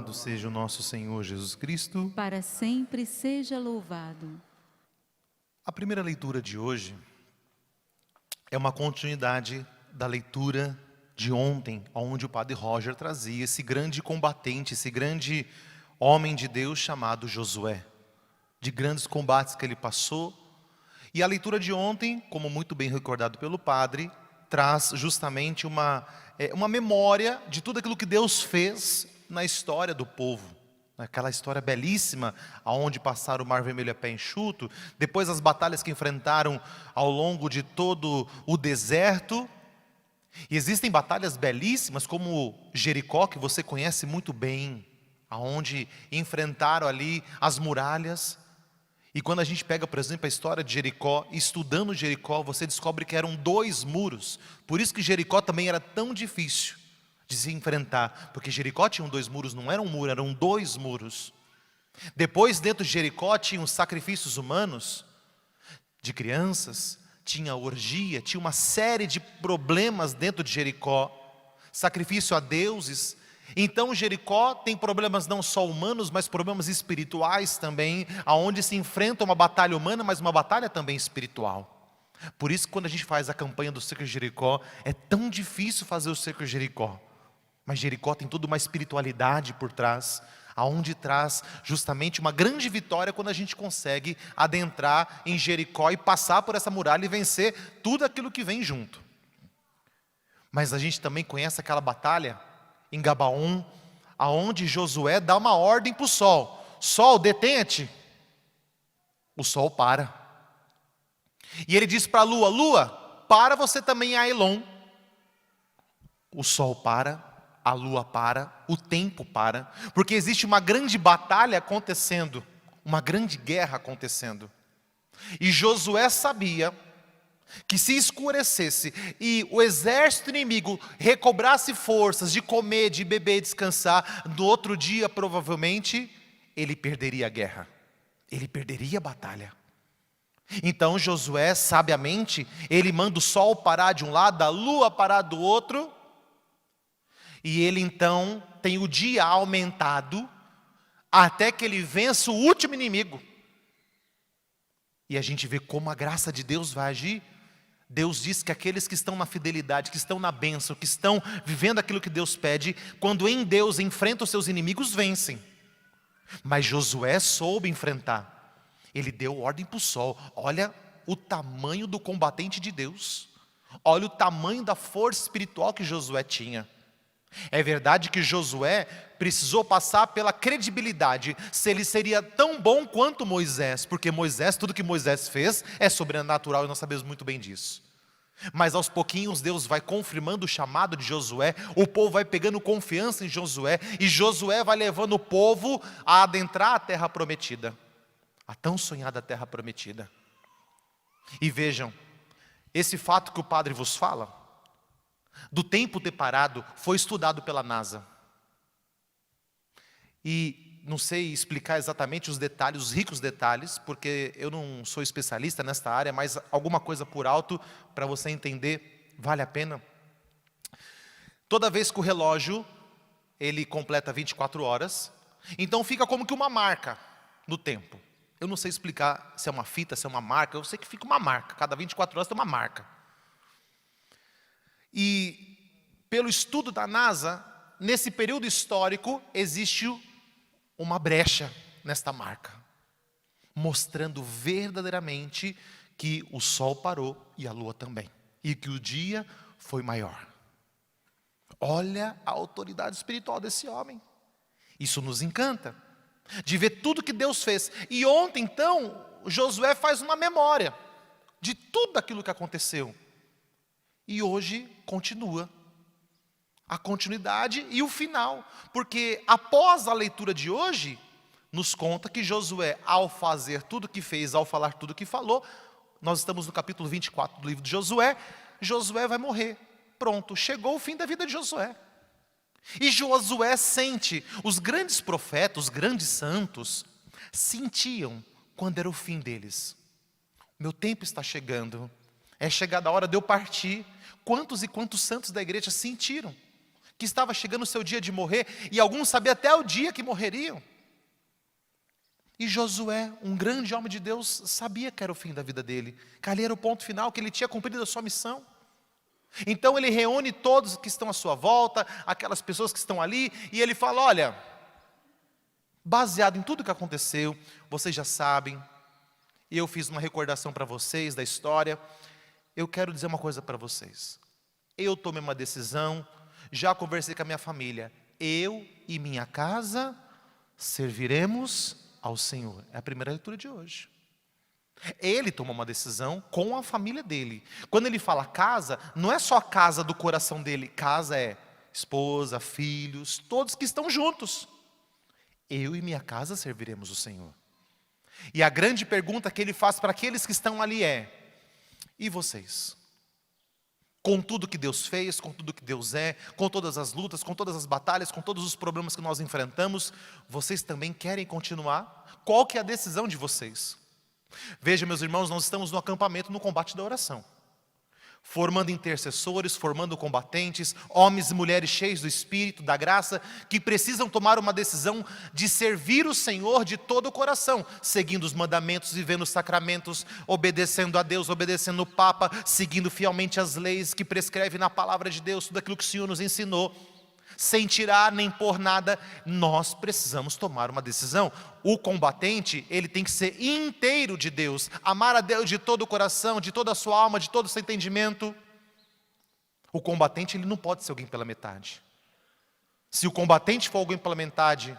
Louvado seja o nosso Senhor Jesus Cristo. Para sempre seja louvado. A primeira leitura de hoje é uma continuidade da leitura de ontem, onde o Padre Roger trazia esse grande combatente, esse grande homem de Deus chamado Josué, de grandes combates que ele passou. E a leitura de ontem, como muito bem recordado pelo Padre, traz justamente uma memória de tudo aquilo que Deus fez na história do povo. Aquela história belíssima, aonde passaram o Mar Vermelho a pé enxuto, depois as batalhas que enfrentaram ao longo de todo o deserto. E existem batalhas belíssimas, como Jericó, que você conhece muito bem, aonde enfrentaram ali as muralhas. E quando a gente pega, por exemplo, a história de Jericó, estudando Jericó, você descobre que eram 2 muros. Por isso que Jericó também era tão difícil de se enfrentar, porque Jericó tinha 2 muros, não era um muro, eram 2 muros. Depois, dentro de Jericó, tinha os sacrifícios humanos de crianças, tinha orgia, tinha uma série de problemas dentro de Jericó, sacrifício a deuses. Então Jericó tem problemas não só humanos, mas problemas espirituais também, aonde se enfrenta uma batalha humana, mas uma batalha também espiritual. Por isso que quando a gente faz a campanha do cerco de Jericó, é tão difícil fazer o cerco de Jericó. Mas Jericó tem toda uma espiritualidade por trás, aonde traz justamente uma grande vitória quando a gente consegue adentrar em Jericó e passar por essa muralha e vencer tudo aquilo que vem junto. Mas a gente também conhece aquela batalha em Gabaon, aonde Josué dá uma ordem para o sol: sol, detente. O sol para. E ele diz para a lua: lua, para você também, Ailon. O sol para, a lua para, o tempo para, porque existe uma grande batalha acontecendo, uma grande guerra acontecendo. E Josué sabia que se escurecesse e o exército inimigo recobrasse forças de comer, de beber e descansar, no outro dia provavelmente ele perderia a guerra, ele perderia a batalha. Então Josué, sabiamente, ele manda o sol parar de um lado, a lua parar do outro, e ele então tem o dia aumentado, até que ele vença o último inimigo. E a gente vê como a graça de Deus vai agir. Deus diz que aqueles que estão na fidelidade, que estão na bênção, que estão vivendo aquilo que Deus pede, quando em Deus enfrentam os seus inimigos, vencem. Mas Josué soube enfrentar. Ele deu ordem para o sol. Olha o tamanho do combatente de Deus. Olha o tamanho da força espiritual que Josué tinha. É verdade que Josué precisou passar pela credibilidade, se ele seria tão bom quanto Moisés, porque Moisés, tudo que Moisés fez é sobrenatural e nós sabemos muito bem disso. Mas aos pouquinhos Deus vai confirmando o chamado de Josué, o povo vai pegando confiança em Josué, e Josué vai levando o povo a adentrar a terra prometida, a tão sonhada terra prometida. E vejam, esse fato que o Padre vos fala, do tempo ter parado, foi estudado pela NASA. E não sei explicar exatamente os detalhes, os ricos detalhes, porque eu não sou especialista nesta área, mas alguma coisa por alto, para você entender, vale a pena. Toda vez que o relógio, ele completa 24 horas, então fica como que uma marca no tempo. Eu não sei explicar se é uma fita, se é uma marca, eu sei que fica uma marca, cada 24 horas tem uma marca. E pelo estudo da NASA, nesse período histórico, existe uma brecha nesta marca, mostrando verdadeiramente que o sol parou e a lua também, e que o dia foi maior. Olha a autoridade espiritual desse homem. Isso nos encanta, de ver tudo que Deus fez. E ontem, então, Josué faz uma memória de tudo aquilo que aconteceu. E hoje continua a continuidade e o final, porque após a leitura de hoje, nos conta que Josué, ao fazer tudo o que fez, ao falar tudo o que falou, nós estamos no capítulo 24 do livro de Josué, Josué vai morrer. Pronto, chegou o fim da vida de Josué. E Josué sente, os grandes profetas, os grandes santos, sentiam quando era o fim deles. Meu tempo está chegando, é chegada a hora de eu partir. Quantos e quantos santos da igreja sentiram que estava chegando o seu dia de morrer, e alguns sabiam até o dia que morreriam. E Josué, um grande homem de Deus, sabia que era o fim da vida dele, que ali era o ponto final, que ele tinha cumprido a sua missão. Então ele reúne todos que estão à sua volta, aquelas pessoas que estão ali, e ele fala: olha, baseado em tudo que aconteceu, vocês já sabem, eu fiz uma recordação para vocês da história, eu quero dizer uma coisa para vocês. Eu tomei uma decisão, já conversei com a minha família, eu e minha casa serviremos ao Senhor. É a primeira leitura de hoje. Ele tomou uma decisão com a família dele. Quando ele fala casa, não é só a casa do coração dele. Casa é esposa, filhos, todos que estão juntos. Eu e minha casa serviremos o Senhor. E a grande pergunta que ele faz para aqueles que estão ali é: e vocês? Com tudo que Deus fez, com tudo que Deus é, com todas as lutas, com todas as batalhas, com todos os problemas que nós enfrentamos, vocês também querem continuar? Qual que é a decisão de vocês? Veja, meus irmãos, nós estamos no acampamento, no combate da oração, formando intercessores, formando combatentes, homens e mulheres cheios do Espírito, da graça, que precisam tomar uma decisão de servir o Senhor de todo o coração, seguindo os mandamentos, vivendo os sacramentos, obedecendo a Deus, obedecendo o Papa, seguindo fielmente as leis que prescreve na palavra de Deus, tudo aquilo que o Senhor nos ensinou, sem tirar nem pôr nada. Nós precisamos tomar uma decisão. O combatente, ele tem que ser inteiro de Deus, amar a Deus de todo o coração, de toda a sua alma, de todo o seu entendimento. O combatente, ele não pode ser alguém pela metade. Se o combatente for alguém pela metade,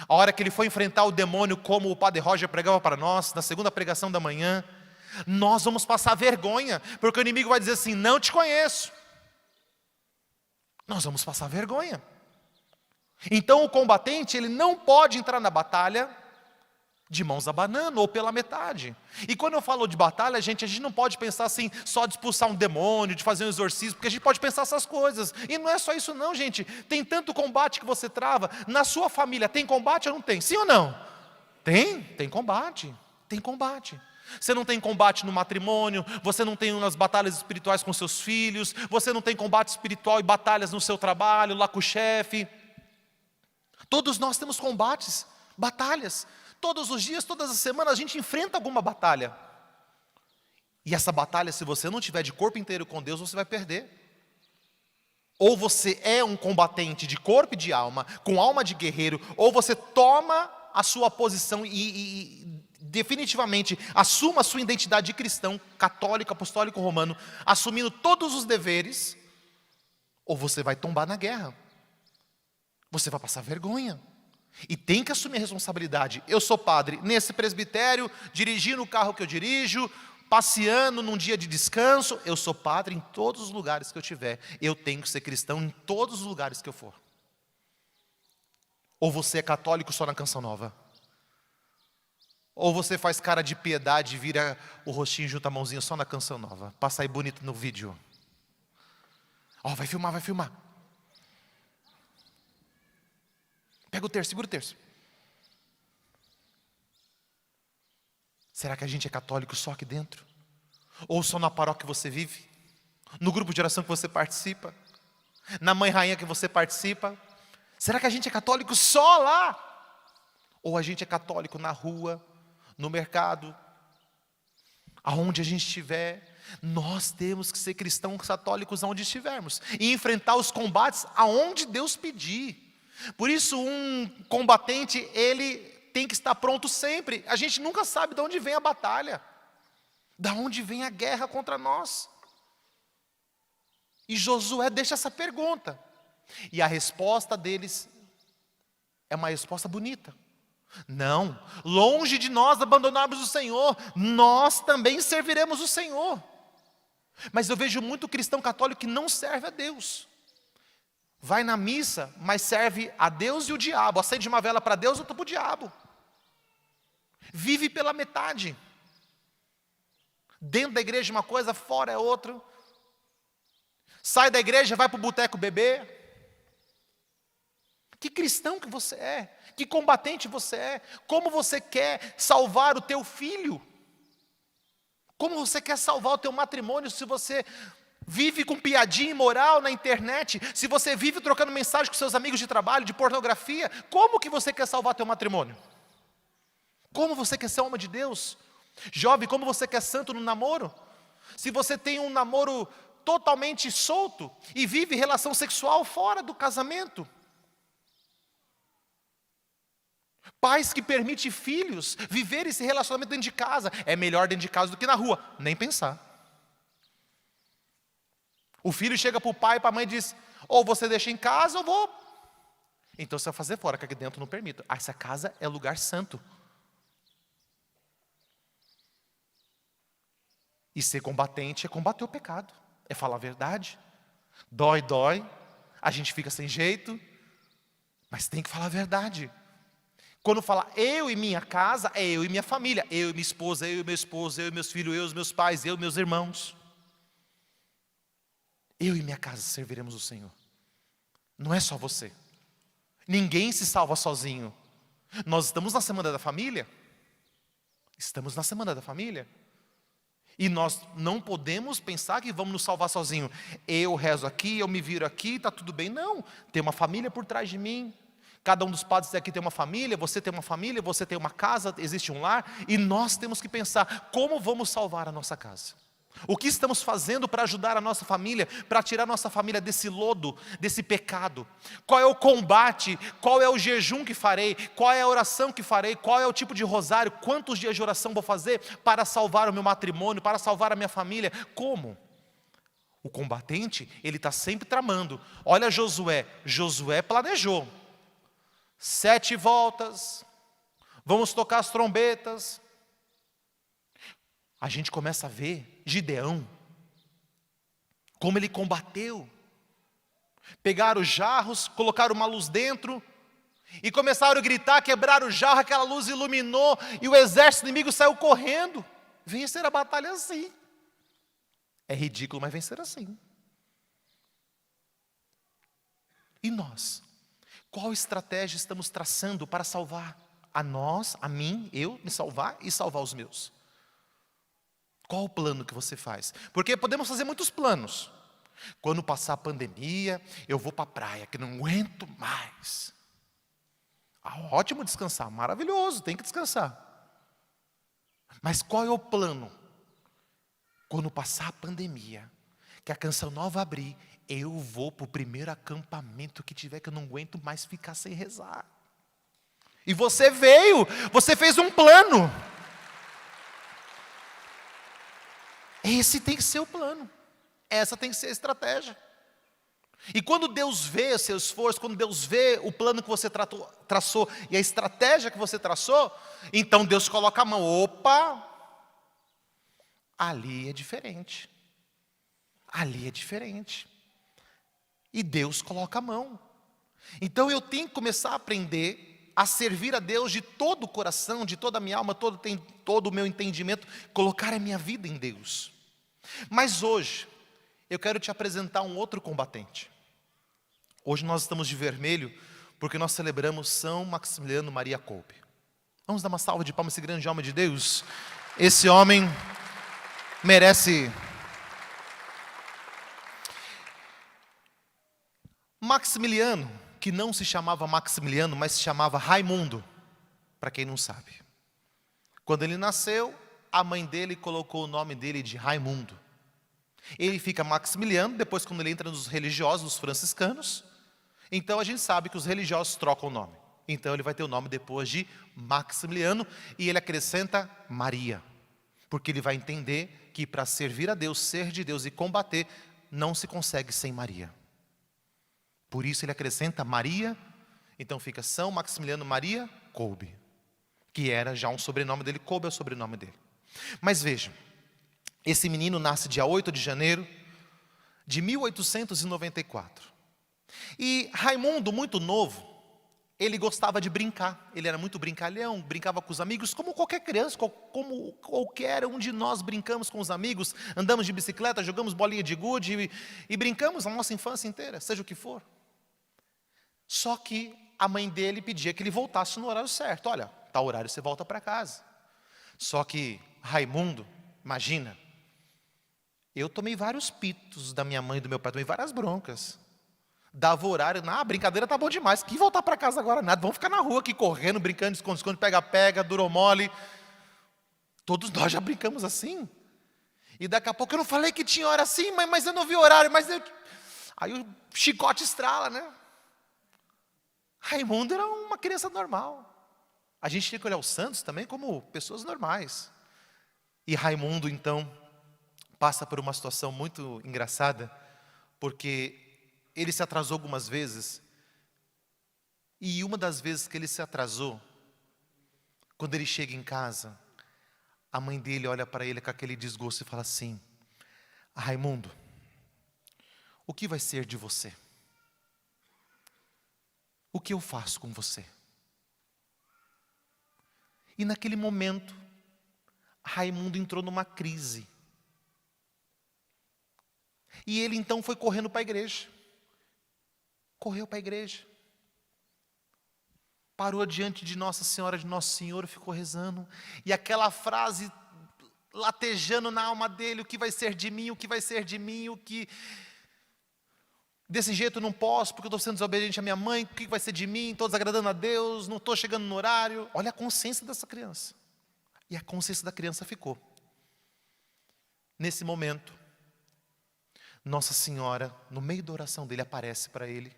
a hora que ele for enfrentar o demônio, como o Padre Roger pregava para nós, na segunda pregação da manhã, nós vamos passar vergonha, porque o inimigo vai dizer assim: não te conheço. Nós vamos passar vergonha. Então o combatente, ele não pode entrar na batalha de mãos abanando ou pela metade. E quando eu falo de batalha, a gente não pode pensar assim, só de expulsar um demônio, de fazer um exorcismo, porque a gente pode pensar essas coisas. E não é só isso não, gente. Tem tanto combate que você trava. Na sua família tem combate ou não tem? Sim ou não? Tem combate. Tem combate. Você não tem combate no matrimônio, você não tem umas batalhas espirituais com seus filhos, você não tem combate espiritual e batalhas no seu trabalho, lá com o chefe. Todos nós temos combates, batalhas. Todos os dias, todas as semanas a gente enfrenta alguma batalha. E essa batalha, se você não tiver de corpo inteiro com Deus, você vai perder. Ou você é um combatente de corpo e de alma, com alma de guerreiro, ou você toma a sua posição e definitivamente assuma a sua identidade de cristão, católico, apostólico, romano, assumindo todos os deveres, ou você vai tombar na guerra. Você vai passar vergonha. E tem que assumir a responsabilidade. Eu sou padre nesse presbitério, dirigindo o carro que eu dirijo, passeando num dia de descanso. Eu sou padre em todos os lugares que eu tiver. Eu tenho que ser cristão em todos os lugares que eu for. Ou você é católico só na Canção Nova? Ou você faz cara de piedade e vira o rostinho, junta a mãozinha só na Canção Nova? Passa aí bonito no vídeo. Ó, vai filmar, vai filmar. Pega o terço, segura o terço. Será que a gente é católico só aqui dentro? Ou só na paróquia que você vive? No grupo de oração que você participa? Na Mãe Rainha que você participa? Será que a gente é católico só lá? Ou a gente é católico na rua, no mercado, aonde a gente estiver? Nós temos que ser cristãos católicos aonde estivermos e enfrentar os combates aonde Deus pedir. Por isso um combatente, ele tem que estar pronto sempre. A gente nunca sabe de onde vem a batalha, de onde vem a guerra contra nós. E Josué deixa essa pergunta, e a resposta deles é uma resposta bonita. Não, longe de nós abandonarmos o Senhor, nós também serviremos o Senhor. Mas eu vejo muito cristão católico que não serve a Deus. Vai na missa, mas serve a Deus e o diabo. Acende uma vela para Deus, outra para o diabo. Vive pela metade. Dentro da igreja uma coisa, fora é outra. Sai da igreja, vai para o boteco beber. Que cristão que você é? Que combatente você é? Como você quer salvar o teu filho? Como você quer salvar o teu matrimônio se você vive com piadinha imoral na internet, se você vive trocando mensagem com seus amigos de trabalho, de pornografia, como que você quer salvar teu matrimônio? Como você quer ser homem de Deus? Jovem, como você quer santo no namoro? Se você tem um namoro totalmente solto e vive relação sexual fora do casamento. Pais que permitem filhos viver esse relacionamento dentro de casa. É melhor dentro de casa do que na rua. Nem pensar. O filho chega para o pai e para a mãe e diz: ou você deixa em casa ou vou. Então você vai fazer fora, que aqui dentro não permito. Essa casa é lugar santo. E ser combatente é combater o pecado. É falar a verdade. Dói, dói. A gente fica sem jeito. Mas tem que falar a verdade. Quando fala eu e minha casa, é eu e minha família. Eu e minha esposa, eu e meu esposo, eu e meus filhos, eu e os meus pais, eu e meus irmãos. Eu e minha casa serviremos o Senhor. Não é só você. Ninguém se salva sozinho. Nós estamos na semana da família. Estamos na semana da família. E nós não podemos pensar que vamos nos salvar sozinho. Eu rezo aqui, eu me viro aqui, está tudo bem. Não, tem uma família por trás de mim. Cada um dos padres aqui tem uma família, você tem uma casa, existe um lar. E nós temos que pensar, como vamos salvar a nossa casa? O que estamos fazendo para ajudar a nossa família, para tirar a nossa família desse lodo, desse pecado? Qual é o combate? Qual é o jejum que farei? Qual é a oração que farei? Qual é o tipo de rosário? Quantos dias de oração vou fazer para salvar o meu matrimônio, para salvar a minha família? Como? O combatente, ele está sempre tramando. Olha Josué, Josué planejou. 7 voltas, vamos tocar as trombetas. A gente começa a ver Gideão, como ele combateu. Pegaram os jarros, colocaram uma luz dentro, e começaram a gritar, quebraram o jarro, aquela luz iluminou, e o exército inimigo saiu correndo. Vencer a batalha assim. É ridículo, mas vencer assim. E nós? Qual estratégia estamos traçando para salvar a nós, a mim, eu, me salvar e salvar os meus? Qual o plano que você faz? Porque podemos fazer muitos planos. Quando passar a pandemia, eu vou para a praia, que não aguento mais. Ótimo descansar, maravilhoso, tem que descansar. Mas qual é o plano? Quando passar a pandemia, que a Canção Nova abrir, eu vou para o primeiro acampamento que tiver, que eu não aguento mais ficar sem rezar. E você veio, você fez um plano. Esse tem que ser o plano. Essa tem que ser a estratégia. E quando Deus vê o seu esforço, quando Deus vê o plano que você traçou e a estratégia que você traçou, então Deus coloca a mão. Opa! Ali é diferente. Ali é diferente. E Deus coloca a mão. Então eu tenho que começar a aprender a servir a Deus de todo o coração, de toda a minha alma, todo o meu entendimento, colocar a minha vida em Deus. Mas hoje, eu quero te apresentar um outro combatente. Hoje nós estamos de vermelho, porque nós celebramos São Maximiliano Maria Kolbe. Vamos dar uma salva de palmas a esse grande homem de Deus? Esse homem merece. Maximiliano, que não se chamava Maximiliano, mas se chamava Raimundo, para quem não sabe. Quando ele nasceu, a mãe dele colocou o nome dele de Raimundo. Ele fica Maximiliano, depois quando ele entra nos religiosos, os franciscanos, então a gente sabe que os religiosos trocam o nome. Então ele vai ter o nome depois de Maximiliano, e ele acrescenta Maria, porque ele vai entender que para servir a Deus, ser de Deus e combater, não se consegue sem Maria. Por isso ele acrescenta Maria, então fica São Maximiliano Maria Kolbe, que era já um sobrenome dele. Kolbe é o sobrenome dele. Mas veja, esse menino nasce dia 8 de janeiro de 1894. E Raimundo, muito novo, ele gostava de brincar. Ele era muito brincalhão, brincava com os amigos, como qualquer criança, como qualquer um de nós brincamos com os amigos. Andamos de bicicleta, jogamos bolinha de gude e brincamos a nossa infância inteira, seja o que for. Só que a mãe dele pedia que ele voltasse no horário certo. Olha, tal horário você volta para casa. Só que Raimundo, imagina, Eu tomei vários pitos da minha mãe e do meu pai, tomei várias broncas. Dava horário, a brincadeira tá bom demais, que voltar para casa agora nada, vamos ficar na rua aqui correndo, brincando de esconde-esconde, pega-pega, duro mole. Todos nós já brincamos assim. E daqui a pouco eu não falei que tinha hora assim, mas eu não vi horário, Aí o chicote estrala, né? Raimundo era uma criança normal. A gente tem que olhar os santos também como pessoas normais. E Raimundo, então, passa por uma situação muito engraçada, porque ele se atrasou algumas vezes, e uma das vezes que ele se atrasou, quando ele chega em casa, a mãe dele olha para ele com aquele desgosto e fala assim: Raimundo, o que vai ser de você? O que eu faço com você? E naquele momento, Raimundo entrou numa crise. E ele então foi correndo para a igreja. Correu para a igreja. Parou diante de Nossa Senhora, de Nosso Senhor, ficou rezando. E aquela frase latejando na alma dele: o que vai ser de mim, o que vai ser de mim, o que... Desse jeito eu não posso, porque eu estou sendo desobediente à minha mãe, o que vai ser de mim, estou desagradando a Deus, não estou chegando no horário. Olha a consciência dessa criança. E a consciência da criança ficou. Nesse momento, Nossa Senhora, no meio da oração dele, aparece para ele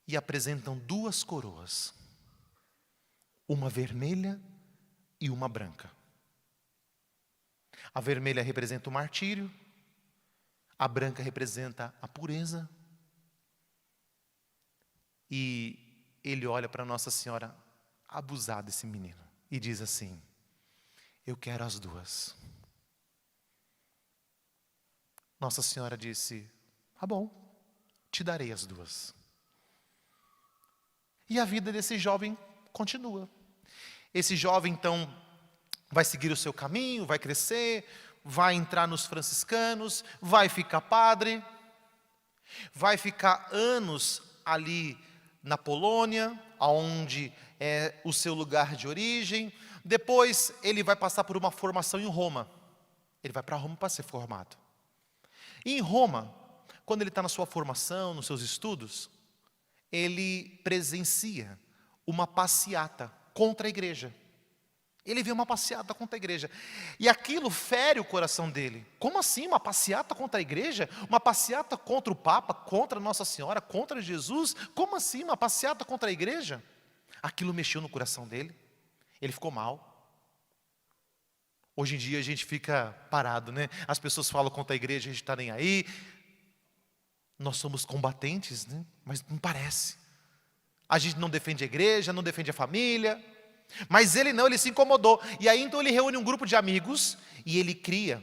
e apresentam 2 coroas, uma vermelha e uma branca. A vermelha representa o martírio, a branca representa a pureza. E ele olha para Nossa Senhora, abusar desse menino, e diz assim: eu quero as 2. Nossa Senhora disse: tá bom, te darei as 2. E a vida desse jovem continua. Esse jovem então vai seguir o seu caminho, vai crescer, vai entrar nos franciscanos, vai ficar padre, vai ficar anos ali na Polônia, onde é o seu lugar de origem. Depois ele vai passar por uma formação em Roma. Ele vai para Roma para ser formado. E em Roma, quando ele está na sua formação, nos seus estudos, ele presencia uma passeata contra a igreja. Ele vê uma passeata contra a igreja. E aquilo fere o coração dele. Como assim uma passeata contra a igreja? Uma passeata contra o Papa, contra Nossa Senhora, contra Jesus? Como assim uma passeata contra a igreja? Aquilo mexeu no coração dele. Ele ficou mal. Hoje em dia a gente fica parado, né? As pessoas falam contra a igreja, a gente está nem aí. Nós somos combatentes, né? Mas não parece. A gente não defende a igreja, não defende a família. Mas ele não, ele se incomodou. E aí então ele reúne um grupo de amigos e ele cria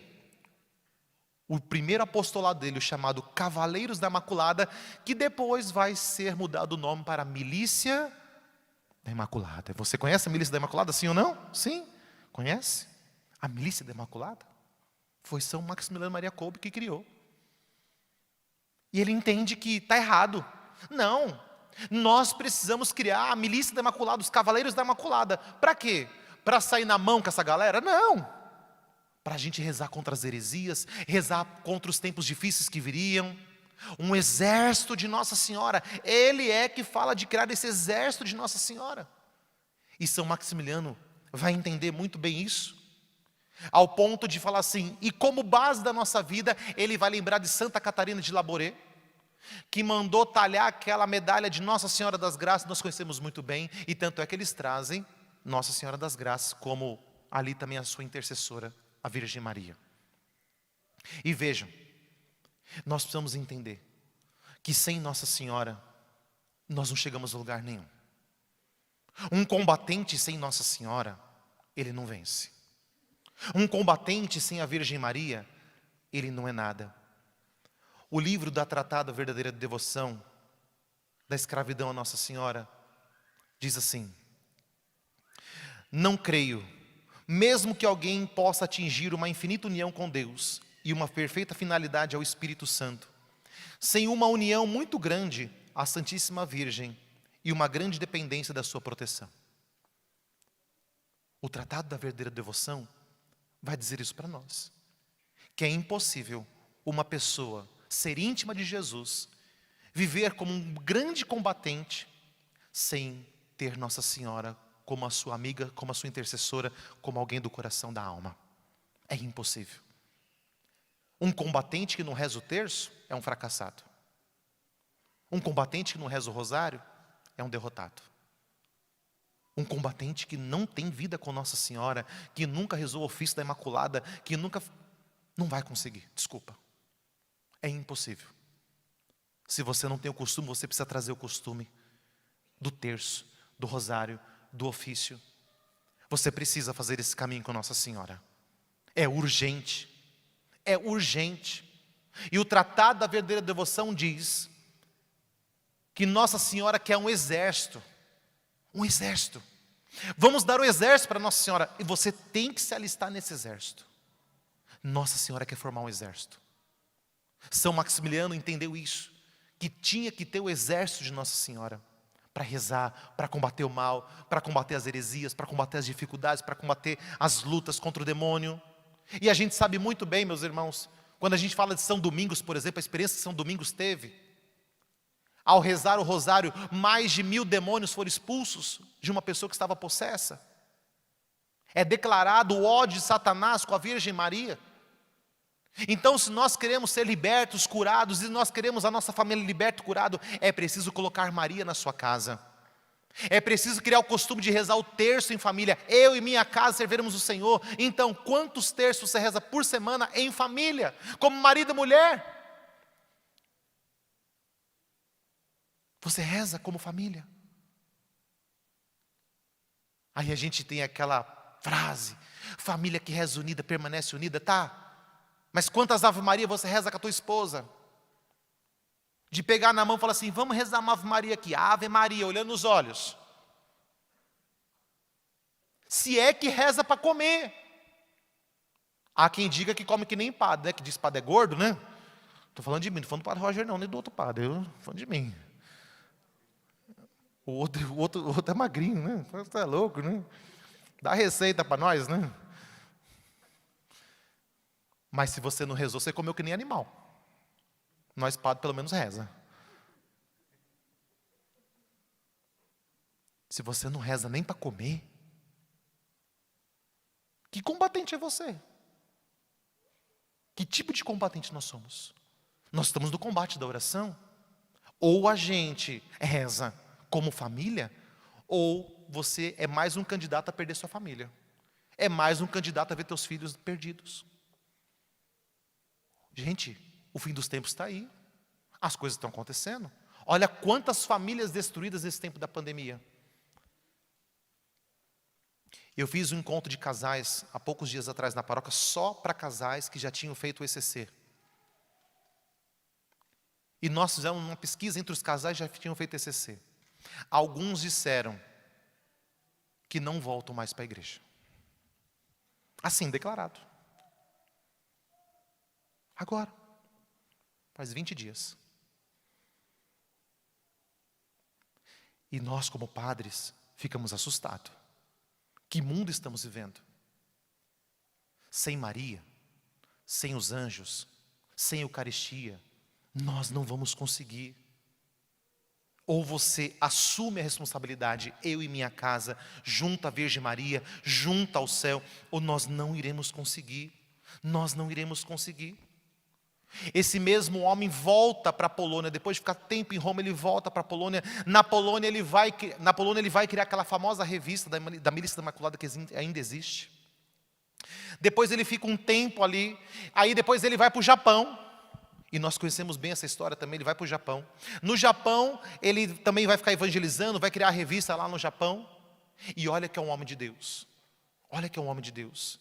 o primeiro apostolado dele, o chamado Cavaleiros da Imaculada, que depois vai ser mudado o nome para Milícia da Imaculada. Você conhece a Milícia da Imaculada, sim ou não? Sim? Conhece? A Milícia da Imaculada? Foi São Maximiliano Maria Kolbe que criou. E ele entende que está errado. Não, nós precisamos criar a Milícia da Imaculada, os Cavaleiros da Imaculada. Para quê? Para sair na mão com essa galera? Não. Para a gente rezar contra as heresias, rezar contra os tempos difíceis que viriam. Um exército de Nossa Senhora. Ele é que fala de criar esse exército de Nossa Senhora. E São Maximiliano vai entender muito bem isso. Ao ponto de falar assim, e como base da nossa vida, ele vai lembrar de Santa Catarina de Labouré, que mandou talhar aquela medalha de Nossa Senhora das Graças, nós conhecemos muito bem, e tanto é que eles trazem Nossa Senhora das Graças, como ali também a sua intercessora, a Virgem Maria. E vejam, nós precisamos entender, que sem Nossa Senhora, nós não chegamos a lugar nenhum. Um combatente sem Nossa Senhora, ele não vence. Um combatente sem a Virgem Maria, ele não é nada. O livro da Tratada Verdadeira de Devoção, da escravidão a Nossa Senhora, diz assim: não creio, mesmo que alguém possa atingir uma infinita união com Deus e uma perfeita finalidade ao Espírito Santo, sem uma união muito grande à Santíssima Virgem e uma grande dependência da sua proteção. O Tratado da Verdadeira Devoção vai dizer isso para nós. que é impossível uma pessoa ser íntima de Jesus, viver como um grande combatente, sem ter Nossa Senhora como a sua amiga, como a sua intercessora, como alguém do coração da alma. É impossível. Um combatente que não reza o terço é um fracassado. Um combatente que não reza o rosário é um derrotado. Um combatente que não tem vida com Nossa Senhora, que nunca rezou o ofício da Imaculada, que nunca... não vai conseguir, desculpa. É impossível. Se você não tem o costume, você precisa trazer o costume do terço, do rosário, do ofício. Você precisa fazer esse caminho com Nossa Senhora. É urgente. É urgente. E o Tratado da Verdadeira Devoção diz que Nossa Senhora quer um exército. Um exército. Vamos dar um exército para Nossa Senhora. E você tem que se alistar nesse exército. Nossa Senhora quer formar um exército. São Maximiliano entendeu isso. Que tinha que ter o exército de Nossa Senhora. Para rezar, para combater o mal, para combater as heresias, para combater as dificuldades, para combater as lutas contra o demônio. E a gente sabe muito bem, meus irmãos, quando a gente fala de São Domingos, por exemplo, a experiência que São Domingos teve, ao rezar o rosário, mais de 1000 demônios foram expulsos de uma pessoa que estava possessa. É declarado o ódio de Satanás com a Virgem Maria. Então, se nós queremos ser libertos, curados, e nós queremos a nossa família liberta, curado, é preciso colocar Maria na sua casa. É preciso criar o costume de rezar o terço em família. Eu e minha casa serviremos o Senhor. Então, quantos terços você reza por semana em família? Como marido e mulher? Você reza como família? Aí a gente tem aquela frase: família que reza unida permanece unida, tá? Mas quantas Ave Maria você reza com a tua esposa? De pegar na mão e falar assim: vamos rezar uma Ave Maria aqui. Ave Maria, olhando nos olhos. Se é que reza para comer. Há quem diga que come que nem padre, né? Que diz padre é gordo, né? Estou falando de mim, não estou falando do padre Roger não, nem do outro padre. Eu estou falando de mim. O outro é magrinho, né? Você é louco, né? Dá receita para nós, né? Mas se você não rezou, você comeu que nem animal. Nós, padre, pelo menos reza. Se você não reza nem para comer, que combatente é você? Que tipo de combatente nós somos? Nós estamos no combate da oração. Ou a gente reza como família, ou você é mais um candidato a perder sua família. É mais um candidato a ver teus filhos perdidos. Gente, o fim dos tempos está aí. As coisas estão acontecendo. Olha quantas famílias destruídas nesse tempo da pandemia. Eu fiz um encontro de casais há poucos dias atrás na paróquia, só para casais que já tinham feito o ECC. E nós fizemos uma pesquisa entre os casais que já tinham feito ECC. Alguns disseram que não voltam mais para a igreja. Assim, declarado. Agora. Faz 20 dias. E nós, como padres, ficamos assustados. Que mundo estamos vivendo? Sem Maria, sem os anjos, sem Eucaristia, nós não vamos conseguir. Ou você assume a responsabilidade, eu e minha casa, junto à Virgem Maria, junto ao céu, ou nós não iremos conseguir. Nós não iremos conseguir. Esse mesmo homem volta para a Polônia, depois de ficar tempo em Roma, ele volta para a Polônia. Na Polônia ele vai criar aquela famosa revista da Milícia da Imaculada que ainda existe. Depois ele fica um tempo ali, aí depois ele vai para o Japão. E nós conhecemos bem essa história também, ele vai para o Japão. No Japão, ele também vai ficar evangelizando, vai criar a revista lá no Japão. E olha que é um homem de Deus. Olha que é um homem de Deus.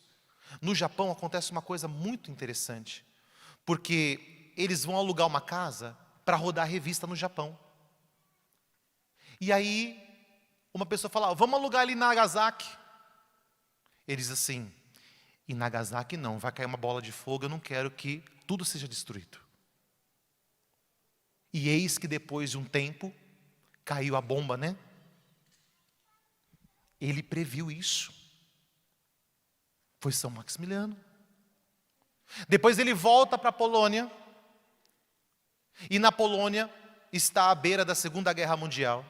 No Japão acontece uma coisa muito interessante. Porque eles vão alugar uma casa para rodar a revista no Japão. E aí, uma pessoa fala: vamos alugar ali em Nagasaki. Ele diz assim: em Nagasaki não, vai cair uma bola de fogo, eu não quero que tudo seja destruído. E eis que depois de um tempo, caiu a bomba, né? Ele previu isso. Foi São Maximiliano. Depois ele volta para a Polônia, e na Polônia está à beira da Segunda Guerra Mundial,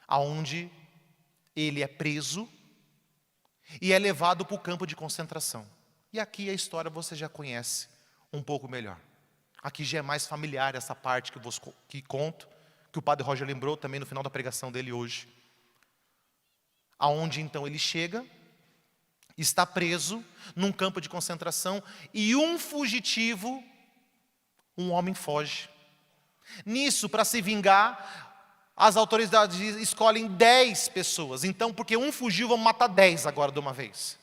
aonde ele é preso e é levado para o campo de concentração. E aqui a história você já conhece um pouco melhor. Aqui já é mais familiar essa parte que conto, que o padre Roger lembrou também no final da pregação dele hoje. Aonde então ele chega, está preso num campo de concentração e um fugitivo, um homem foge. Nisso, para se vingar, as autoridades escolhem 10 pessoas. Então, porque um fugiu, vamos matar 10 agora de uma vez.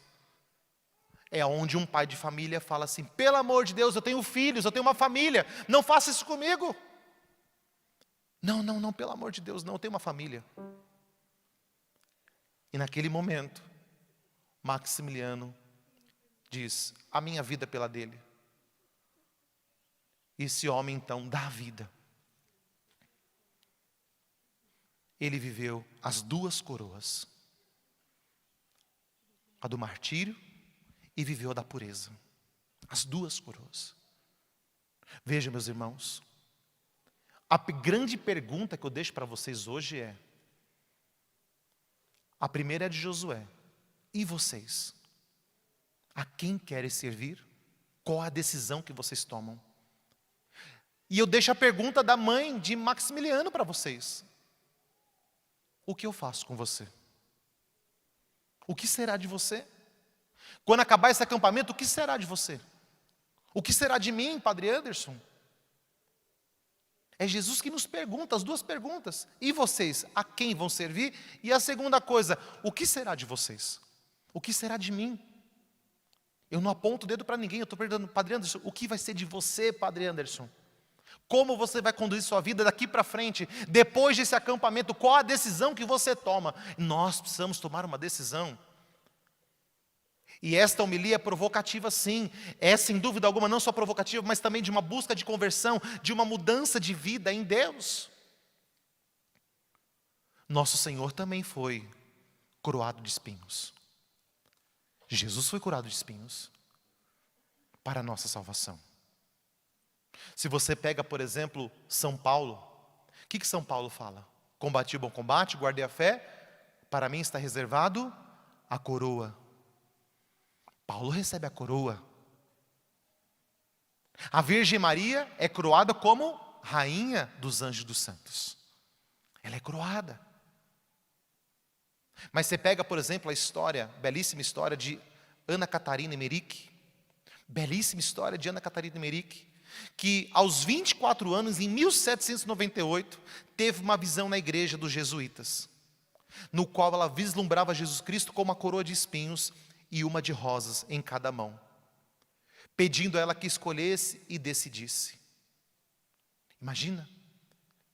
É onde um pai de família fala assim: pelo amor de Deus, eu tenho filhos, eu tenho uma família, não faça isso comigo. Não, pelo amor de Deus, não, eu tenho uma família. E naquele momento, Maximiliano diz: a minha vida é pela dele. E esse homem então dá a vida. Ele viveu as duas coroas, a do martírio e viveu a da pureza. As duas coroas. Veja, meus irmãos, a grande pergunta que eu deixo para vocês hoje é: a primeira é de Josué. E vocês? A quem querem servir? Qual a decisão que vocês tomam? E eu deixo a pergunta da mãe de Maximiliano para vocês: o que eu faço com você? O que será de você? Quando acabar esse acampamento, o que será de você? O que será de mim, Padre Anderson? É Jesus que nos pergunta, as duas perguntas. E vocês, a quem vão servir? E a segunda coisa, o que será de vocês? O que será de mim? Eu não aponto o dedo para ninguém, eu estou perguntando: Padre Anderson, o que vai ser de você, Padre Anderson? Como você vai conduzir sua vida daqui para frente? Depois desse acampamento, qual a decisão que você toma? Nós precisamos tomar uma decisão. E esta homilia é provocativa, sim. É, sem dúvida alguma, não só provocativa, mas também de uma busca de conversão, de uma mudança de vida em Deus. Nosso Senhor também foi coroado de espinhos. Jesus foi curado de espinhos para a nossa salvação. Se você pega, por exemplo, São Paulo, o que São Paulo fala? Combati o bom combate, guardei a fé, para mim está reservado a coroa. Paulo recebe a coroa. A Virgem Maria é coroada como rainha dos anjos dos santos. Ela é coroada. Mas você pega, por exemplo, a história, belíssima história de Ana Catarina Emmerich. Belíssima história de Ana Catarina Emmerich, que aos 24 anos, em 1798, teve uma visão na igreja dos jesuítas, no qual ela vislumbrava Jesus Cristo com uma coroa de espinhos e uma de rosas em cada mão, pedindo a ela que escolhesse e decidisse. Imagina,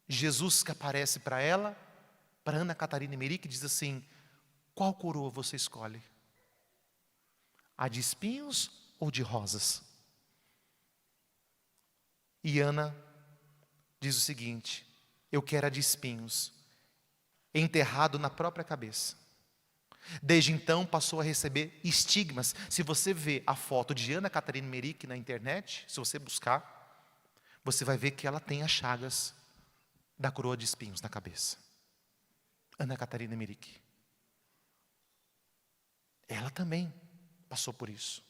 Jesus que aparece para ela, para Ana Catarina Emmerich, diz assim: qual coroa você escolhe? A de espinhos ou de rosas? E Ana diz o seguinte: eu quero a de espinhos, enterrado na própria cabeça. Desde então passou a receber estigmas. Se você vê a foto de Ana Catarina Emmerich na internet, se você buscar, você vai ver que ela tem as chagas da coroa de espinhos na cabeça. Ana Catarina Emmerich. Ela também passou por isso.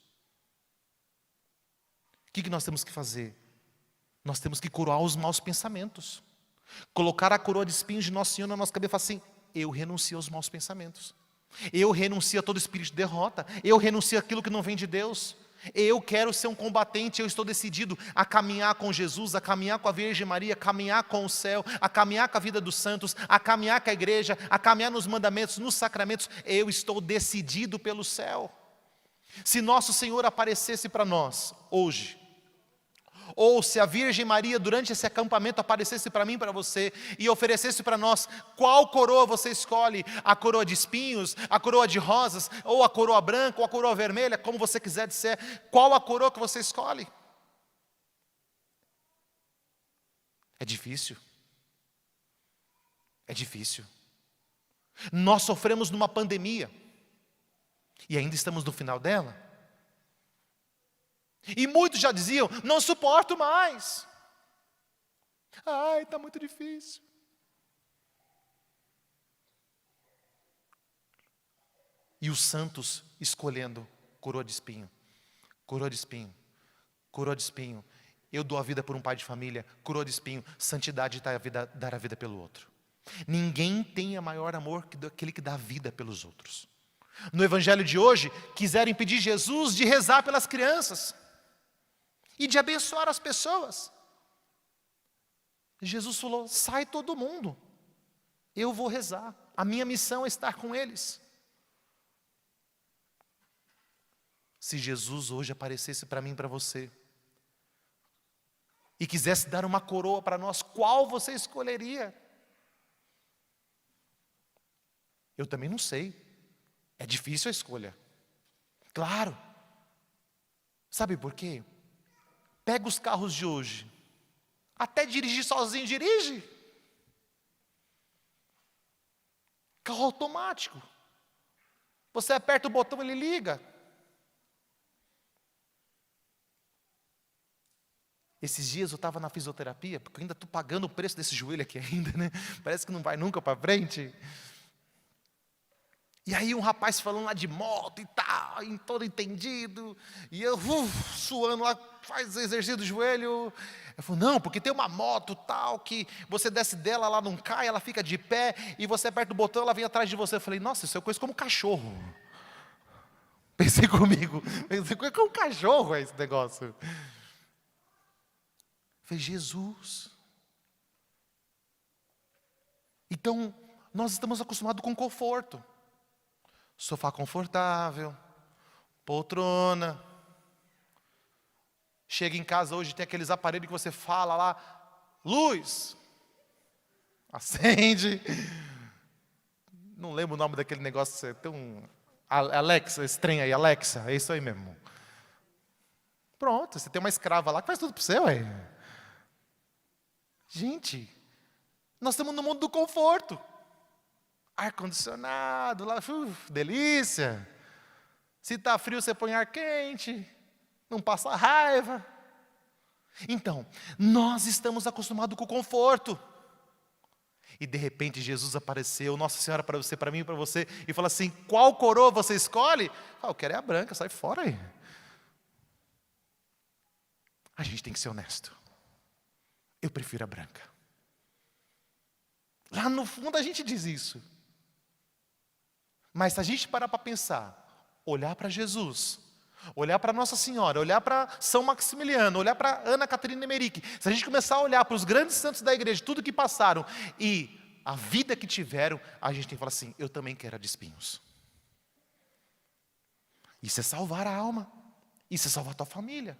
O que nós temos que fazer? Nós temos que coroar os maus pensamentos. Colocar a coroa de espinhos de Nosso Senhor na nossa cabeça e falar assim: eu renuncio aos maus pensamentos. Eu renuncio a todo espírito de derrota. Eu renuncio àquilo que não vem de Deus. Eu quero ser um combatente. Eu estou decidido a caminhar com Jesus, a caminhar com a Virgem Maria, a caminhar com o céu, a caminhar com a vida dos santos, a caminhar com a igreja, a caminhar nos mandamentos, nos sacramentos. Eu estou decidido pelo céu. Se Nosso Senhor aparecesse para nós hoje, ou se a Virgem Maria durante esse acampamento aparecesse para mim e para você e oferecesse para nós, qual coroa você escolhe? A coroa de espinhos, a coroa de rosas, ou a coroa branca, ou a coroa vermelha, como você quiser dizer, qual a coroa que você escolhe? É difícil. É difícil. Nós sofremos numa pandemia, e ainda estamos no final dela. E muitos já diziam: não suporto mais. Ai, está muito difícil. E os santos escolhendo coroa de espinho, coroa de espinho, coroa de espinho. Eu dou a vida por um pai de família, coroa de espinho, santidade dar a vida pelo outro. Ninguém tem maior amor que aquele que dá a vida pelos outros. No evangelho de hoje, quiseram impedir Jesus de rezar pelas crianças e de abençoar as pessoas. Jesus falou: sai todo mundo, eu vou rezar, a minha missão é estar com eles. Se Jesus hoje aparecesse para mim e para você, e quisesse dar uma coroa para nós, qual você escolheria? Eu também não sei, é difícil a escolha, claro. Sabe por quê? Pega os carros de hoje, até dirigir sozinho dirige. Carro automático, você aperta o botão, ele liga. Esses dias eu estava na fisioterapia, porque eu ainda estou pagando o preço desse joelho aqui ainda, né? Parece que não vai nunca para frente. E aí um rapaz falando lá de moto e tal, todo entendido, e eu suando lá, faz exercício do joelho. Eu falei: não, porque tem uma moto tal, que você desce dela, ela não cai, ela fica de pé, e você aperta o botão, ela vem atrás de você. Eu falei: nossa, isso é coisa como cachorro. Pensei comigo, como cachorro é esse negócio. Falei: Jesus. Então, nós estamos acostumados com conforto. Sofá confortável, poltrona. Chega em casa hoje, tem aqueles aparelhos que você fala lá: luz, acende. Não lembro o nome daquele negócio, tem um Alexa, esse trem aí, Alexa, é isso aí mesmo. Pronto, você tem uma escrava lá que faz tudo para você, ué. Gente, nós estamos no mundo do conforto. Ar-condicionado, lá, delícia. Se está frio, você põe ar quente, não passa raiva. Então, nós estamos acostumados com o conforto. E de repente Jesus apareceu, Nossa Senhora para você, para mim e para você, e fala assim: qual coroa você escolhe? Eu quero é a branca, sai fora aí. A gente tem que ser honesto. Eu prefiro a branca. Lá no fundo a gente diz isso. Mas se a gente parar para pensar, olhar para Jesus, olhar para Nossa Senhora, olhar para São Maximiliano, olhar para Ana Catarina Emerick, se a gente começar a olhar para os grandes santos da igreja, tudo que passaram e a vida que tiveram, a gente tem que falar assim: eu também quero a de espinhos. Isso é salvar a alma, isso é salvar a tua família.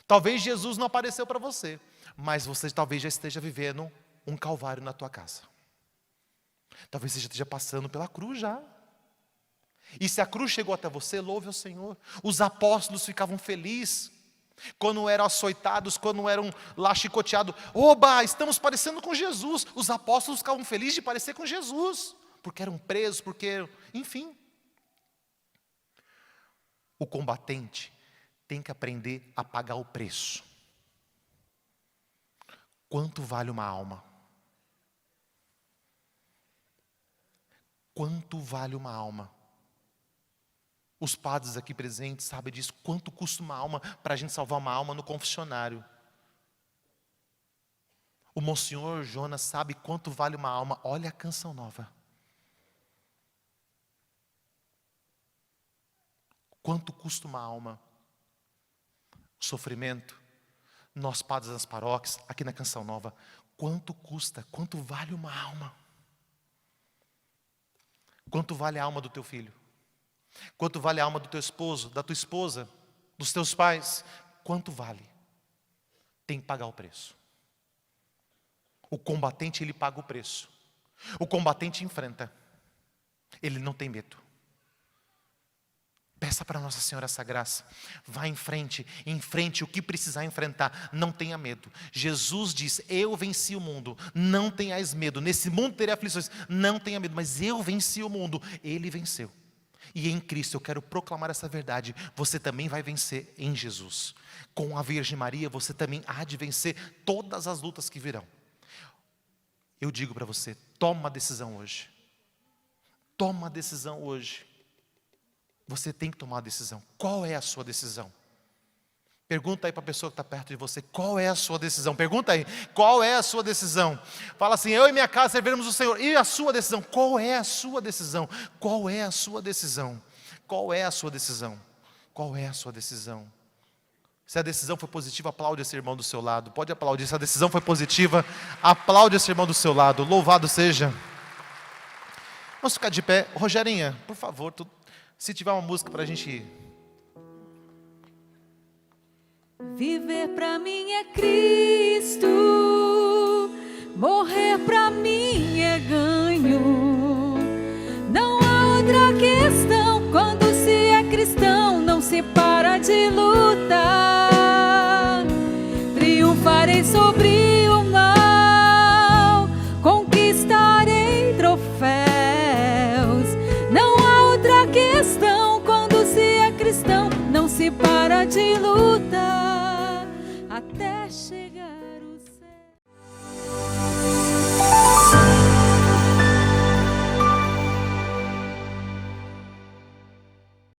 Talvez Jesus não apareceu para você, mas você talvez já esteja vivendo um calvário na tua casa. Talvez você já esteja passando pela cruz já. E se a cruz chegou até você, louve ao Senhor. Os apóstolos ficavam felizes quando eram açoitados, quando eram lá chicoteados. Oba, estamos parecendo com Jesus. Os apóstolos ficavam felizes de parecer com Jesus, porque eram presos, enfim. O combatente tem que aprender a pagar o preço. Quanto vale uma alma? Quanto vale uma alma? Os padres aqui presentes sabem disso. Quanto custa uma alma para a gente salvar uma alma no confessionário? O Monsenhor Jonas sabe quanto vale uma alma. Olha a Canção Nova. Quanto custa uma alma? O sofrimento. Nós padres das paróquias, aqui na Canção Nova. Quanto custa? Quanto vale uma alma? Quanto vale a alma do teu filho? Quanto vale a alma do teu esposo, da tua esposa, dos teus pais? Quanto vale? Tem que pagar o preço. O combatente, ele paga o preço. O combatente enfrenta. Ele não tem medo. Peça para Nossa Senhora essa graça. Vá em frente, enfrente o que precisar enfrentar. Não tenha medo. Jesus diz: eu venci o mundo. Não tenhais medo. Nesse mundo terei aflições. Não tenha medo, mas eu venci o mundo. Ele venceu. E em Cristo eu quero proclamar essa verdade. Você também vai vencer em Jesus. Com a Virgem Maria você também há de vencer todas as lutas que virão. Eu digo para você, toma uma decisão hoje. Toma uma decisão hoje. Você tem que tomar uma decisão. Qual é a sua decisão? Pergunta aí para a pessoa que está perto de você, qual é a sua decisão? Pergunta aí, qual é a sua decisão? Fala assim, eu e minha casa serviremos o Senhor. E a sua decisão? Qual é a sua decisão? Qual é a sua decisão? Qual é a sua decisão? Qual é a sua decisão? Se a decisão foi positiva, aplaude esse irmão do seu lado. Pode aplaudir. Se a decisão foi positiva, aplaude esse irmão do seu lado. Louvado seja. Vamos ficar de pé. Rogerinha, por favor, se tiver uma música para a gente ir. Viver pra mim é Cristo, morrer pra mim é ganho. Não há outra questão, quando se é cristão, não se para de lutar. Triunfarei sobre o mal, conquistarei troféus. Não há outra questão, quando se é cristão, não se para de lutar até chegar.